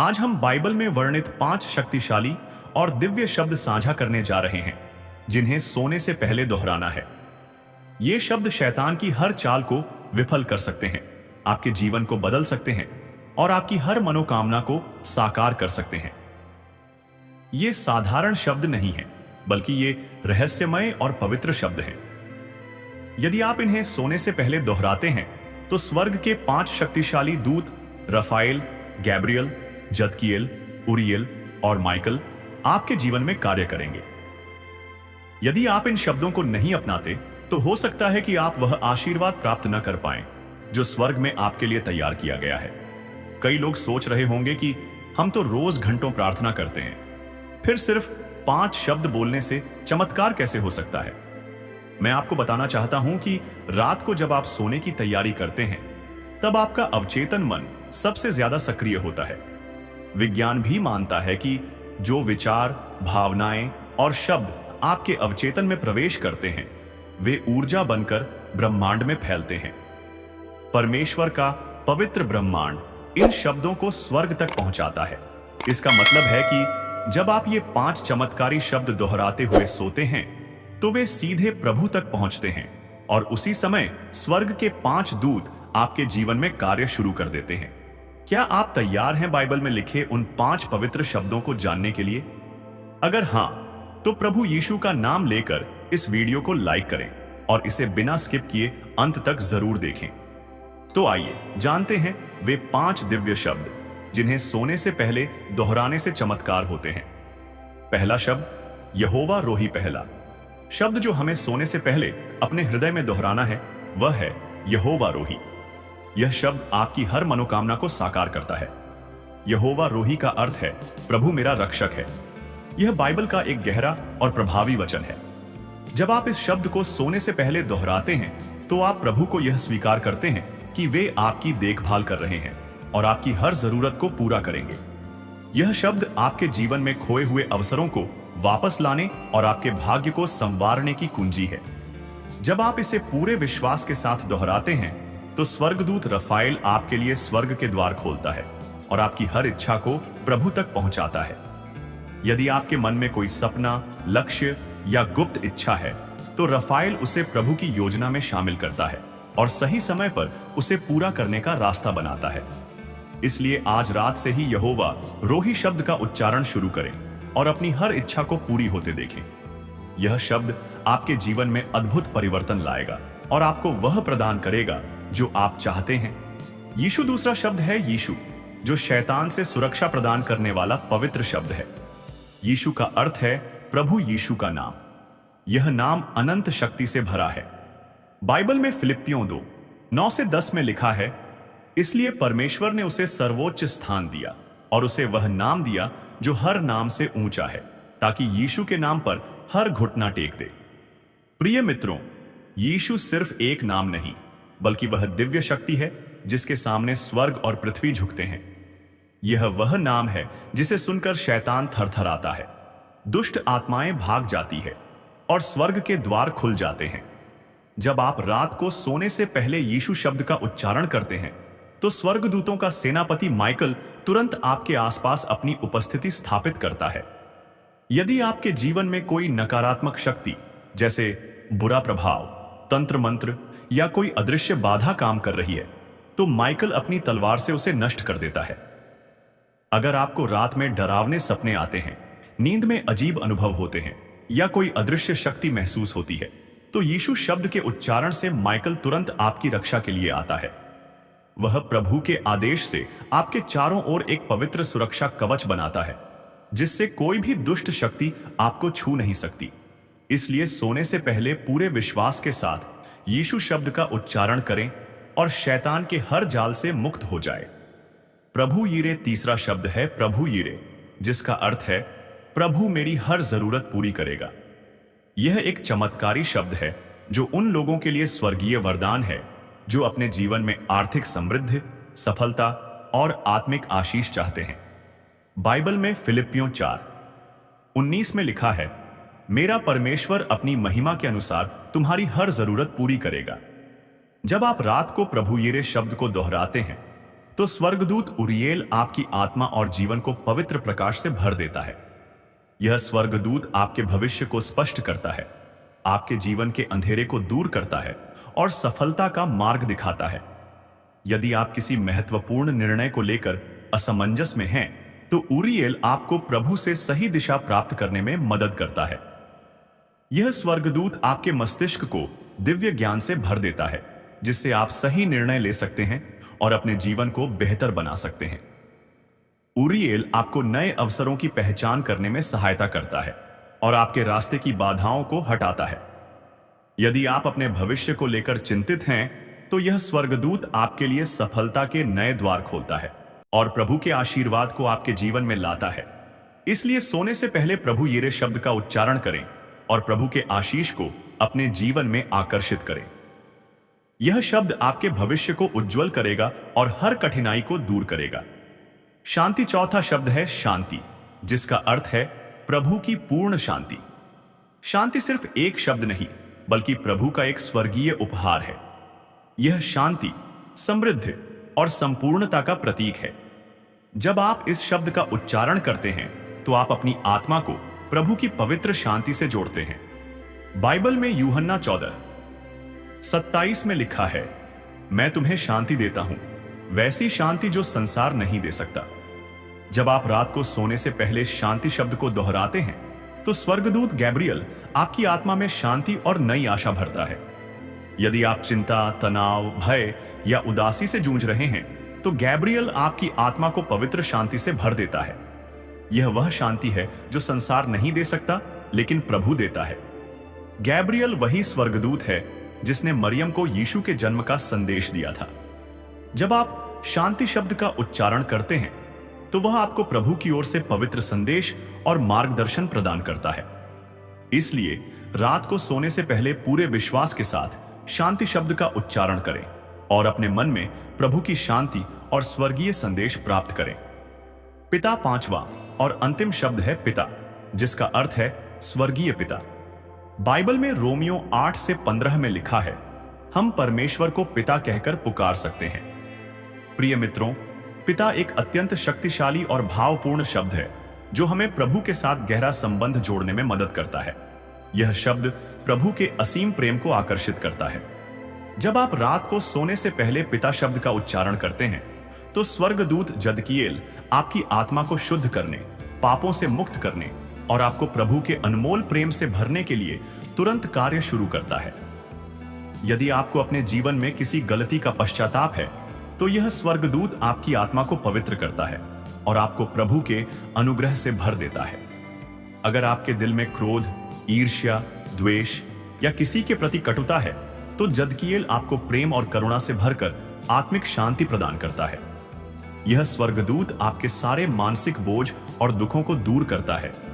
आज हम बाइबल में वर्णित 5 शक्तिशाली और दिव्य शब्द साझा करने जा रहे हैं जिन्हें सोने से पहले दोहराना है। ये शब्द शैतान की हर चाल को विफल कर सकते हैं, आपके जीवन को बदल सकते हैं और आपकी हर मनोकामना को साकार कर सकते हैं। ये साधारण शब्द नहीं है, बल्कि ये रहस्यमय और पवित्र शब्द हैं। यदि आप इन्हें सोने से पहले दोहराते हैं तो स्वर्ग के 5 शक्तिशाली दूत रफाएल, गैब्रियल, जदकिएल, उरियल और माइकल आपके जीवन में कार्य करेंगे। यदि आप इन शब्दों को नहीं अपनाते तो हो सकता है कि आप वह आशीर्वाद प्राप्त न कर पाएं जो स्वर्ग में आपके लिए तैयार किया गया है। कई लोग सोच रहे होंगे कि हम तो रोज घंटों प्रार्थना करते हैं, फिर सिर्फ 5 शब्द बोलने से चमत्कार कैसे हो सकता है। मैं आपको बताना चाहता हूं कि रात को जब आप सोने की तैयारी करते हैं तब आपका अवचेतन मन सबसे ज्यादा सक्रिय होता है। विज्ञान भी मानता है कि जो विचार, भावनाएं और शब्द आपके अवचेतन में प्रवेश करते हैं वे ऊर्जा बनकर ब्रह्मांड में फैलते हैं। परमेश्वर का पवित्र ब्रह्मांड इन शब्दों को स्वर्ग तक पहुंचाता है। इसका मतलब है कि जब आप ये 5 चमत्कारी शब्द दोहराते हुए सोते हैं तो वे सीधे प्रभु तक पहुंचते हैं और उसी समय स्वर्ग के 5 दूत आपके जीवन में कार्य शुरू कर देते हैं। क्या आप तैयार हैं बाइबल में लिखे उन 5 पवित्र शब्दों को जानने के लिए? अगर हां, तो प्रभु यीशु का नाम लेकर इस वीडियो को लाइक करें और इसे बिना स्किप किए अंत तक जरूर देखें। तो आइए जानते हैं वे 5 दिव्य शब्द जिन्हें सोने से पहले दोहराने से चमत्कार होते हैं। पहला शब्द यहोवा रोही। पहला शब्द जो हमें सोने से पहले अपने हृदय में दोहराना है वह है यहोवा रोही। यह शब्द आपकी हर मनोकामना को साकार करता है। यहोवा रोही का अर्थ है प्रभु मेरा रक्षक है। यह बाइबल का एक गहरा और प्रभावी वचन है। जब आप इस शब्द को सोने से पहले दोहराते हैं तो आप प्रभु को यह स्वीकार करते हैं कि वे आपकी देखभाल कर रहे हैं और आपकी हर जरूरत को पूरा करेंगे। यह शब्द आपके जीवन में खोए हुए अवसरों को वापस लाने और आपके भाग्य को संवारने की कुंजी है। जब आप इसे पूरे विश्वास के साथ दोहराते हैं तो स्वर्गदूत रफाएल आपके लिए स्वर्ग के द्वार खोलता है और आपकी हर इच्छा को प्रभु तक पहुंचाता है। यदि आपके मन में कोई सपना, लक्ष्य या गुप्त इच्छा है तो रफाएल उसे प्रभु की योजना में शामिल करता है और सही समय पर उसे पूरा करने का रास्ता बनाता है। इसलिए आज रात से ही यहोवा रोही शब्द का उच्चारण शुरू करें और अपनी हर इच्छा को पूरी होते देखें। यह शब्द आपके जीवन में अद्भुत परिवर्तन लाएगा और आपको वह प्रदान करेगा जो आप चाहते हैं। यीशु दूसरा शब्द है यीशु, जो शैतान से सुरक्षा प्रदान करने वाला पवित्र शब्द है। यीशु का अर्थ है प्रभु यीशु का नाम। यह नाम अनंत शक्ति से भरा है। बाइबल में फिलिप्पियों 2:9-10 में लिखा है, इसलिए परमेश्वर ने उसे सर्वोच्च स्थान दिया और उसे वह नाम दिया जो हर नाम से ऊंचा है, ताकि यीशु के नाम पर हर घुटना टेक दे। प्रिय मित्रों, यीशु सिर्फ एक नाम नहीं बल्कि वह दिव्य शक्ति है जिसके सामने स्वर्ग और पृथ्वी झुकते हैं। यह वह नाम है जिसे सुनकर शैतान थरथराता है, दुष्ट आत्माएं भाग जाती है और स्वर्ग के द्वार खुल जाते हैं। जब आप रात को सोने से पहले यीशु शब्द का उच्चारण करते हैं तो स्वर्गदूतों का सेनापति माइकल तुरंत आपके आसपास अपनी उपस्थिति स्थापित करता है। यदि आपके जीवन में कोई नकारात्मक शक्ति जैसे बुरा प्रभाव, तंत्र मंत्र या कोई अदृश्य बाधा काम कर रही है तो माइकल अपनी तलवार से उसे नष्ट कर देता है। अगर आपको रात में डरावने सपने आते हैं, नींद में अजीब अनुभव होते हैं या कोई अदृश्य शक्ति महसूस होती है तो यीशु शब्द के उच्चारण से माइकल तुरंत आपकी रक्षा के लिए आता है। वह प्रभु के आदेश से आपके चारों ओर एक पवित्र सुरक्षा कवच बनाता है जिससे कोई भी दुष्ट शक्ति आपको छू नहीं सकती। इसलिए सोने से पहले पूरे विश्वास के साथ यीशु शब्द का उच्चारण करें और शैतान के हर जाल से मुक्त हो जाए। प्रभु यीरे तीसरा शब्द है प्रभु यीरे, जिसका अर्थ है प्रभु मेरी हर जरूरत पूरी करेगा। यह एक चमत्कारी शब्द है जो उन लोगों के लिए स्वर्गीय वरदान है जो अपने जीवन में आर्थिक समृद्धि, सफलता और आत्मिक आशीष चाहते हैं। बाइबल में फिलिप्पियों 4:19 में लिखा है, मेरा परमेश्वर अपनी महिमा के अनुसार तुम्हारी हर जरूरत पूरी करेगा। जब आप रात को प्रभु यीरे शब्द को दोहराते हैं तो स्वर्गदूत उरियल आपकी आत्मा और जीवन को पवित्र प्रकाश से भर देता है। यह स्वर्गदूत आपके भविष्य को स्पष्ट करता है, आपके जीवन के अंधेरे को दूर करता है और सफलता का मार्ग दिखाता है। यदि आप किसी महत्वपूर्ण निर्णय को लेकर असमंजस में हैं, तो उरियल आपको प्रभु से सही दिशा प्राप्त करने में मदद करता है। यह स्वर्गदूत आपके मस्तिष्क को दिव्य ज्ञान से भर देता है, जिससे आप सही निर्णय ले सकते हैं और अपने जीवन को बेहतर बना सकते हैं। उरियल आपको नए अवसरों की पहचान करने में सहायता करता है और आपके रास्ते की बाधाओं को हटाता है। यदि आप अपने भविष्य को लेकर चिंतित हैं, तो यह स्वर्गदूत आपके लिए सफलता के नए द्वार खोलता है और प्रभु के आशीर्वाद को आपके जीवन में लाता है। इसलिए सोने से पहले प्रभु यिरे शब्द का उच्चारण करें और प्रभु के आशीष को अपने जीवन में आकर्षित करें। यह शब्द आपके भविष्य को उज्जवल करेगा और हर कठिनाई को दूर करेगा। शांति चौथा शब्द है शांति, जिसका अर्थ है प्रभु की पूर्ण शांति। शांति सिर्फ एक शब्द नहीं, बल्कि प्रभु का एक स्वर्गीय उपहार है। यह शांति, समृद्धि और संपूर्णता का प्रतीक है। जब आप इस शब्द का उच्चारण करते हैं, तो आप अपनी आत्मा को प्रभु की पवित्र शांति से जोड़ते हैं। बाइबल में यूहन्ना 14:27 में लिखा है, मैं तुम्हें शांति देता हूं, वैसी शांति जो संसार नहीं दे सकता। जब आप रात को सोने से पहले शांति शब्द को दोहराते हैं, तो स्वर्गदूत गैब्रियल आपकी आत्मा में शांति और नई आशा भरता है। यदि आप चिंता, तनाव, भय या उदासी से जूझ रहे हैं, तो गैब्रियल आपकी आत्मा को पवित्र शांति से भर देता है। यह वह शांति है जो संसार नहीं दे सकता, लेकिन प्रभु देता है। गैब्रियल वही स्वर्गदूत है जिसने मरियम को यीशु के जन्म का संदेश दिया था। जब आप शांति शब्द का उच्चारण करते हैं, तो वह आपको प्रभु की ओर से पवित्र संदेश और मार्गदर्शन प्रदान करता है। इसलिए रात को सोने से पहले पूरे विश्वास के साथ शांति शब्द का उच्चारण करें और अपने मन में प्रभु की शांति और स्वर्गीय संदेश प्राप्त करें। पिता पांचवा और अंतिम शब्द है पिता, जिसका अर्थ है स्वर्गीय पिता। बाइबल में रोमियो 8-15 में लिखा है, हम परमेश्वर को पिता कहकर पुकार सकते हैं। प्रिय मित्रों, पिता एक अत्यंत शक्तिशाली और भावपूर्ण शब्द है जो हमें प्रभु के साथ गहरा संबंध जोड़ने में मदद करता है। यह शब्द प्रभु के असीम प्रेम को आकर्षित करता है। जब आप रात को सोने से पहले पिता शब्द का उच्चारण करते हैं, तो स्वर्गदूत जदकिएल आपकी आत्मा को शुद्ध करने, पापों से मुक्त करने और आपको प्रभु के अनमोल प्रेम से भरने के लिए तुरंत कार्य शुरू करता है। यदि आपको अपने जीवन में किसी गलती का पश्चाताप है, तो यह स्वर्गदूत आपकी आत्मा को पवित्र करता है और आपको प्रभु के अनुग्रह से भर देता है। अगर आपके दिल में क्रोध, ईर्ष्या, द्वेष या किसी के प्रति कटुता है, तो जदकिएल आपको प्रेम और करुणा से भरकर आत्मिक शांति प्रदान करता है। यह स्वर्गदूत आपके सारे मानसिक बोझ और दुखों को दूर करता है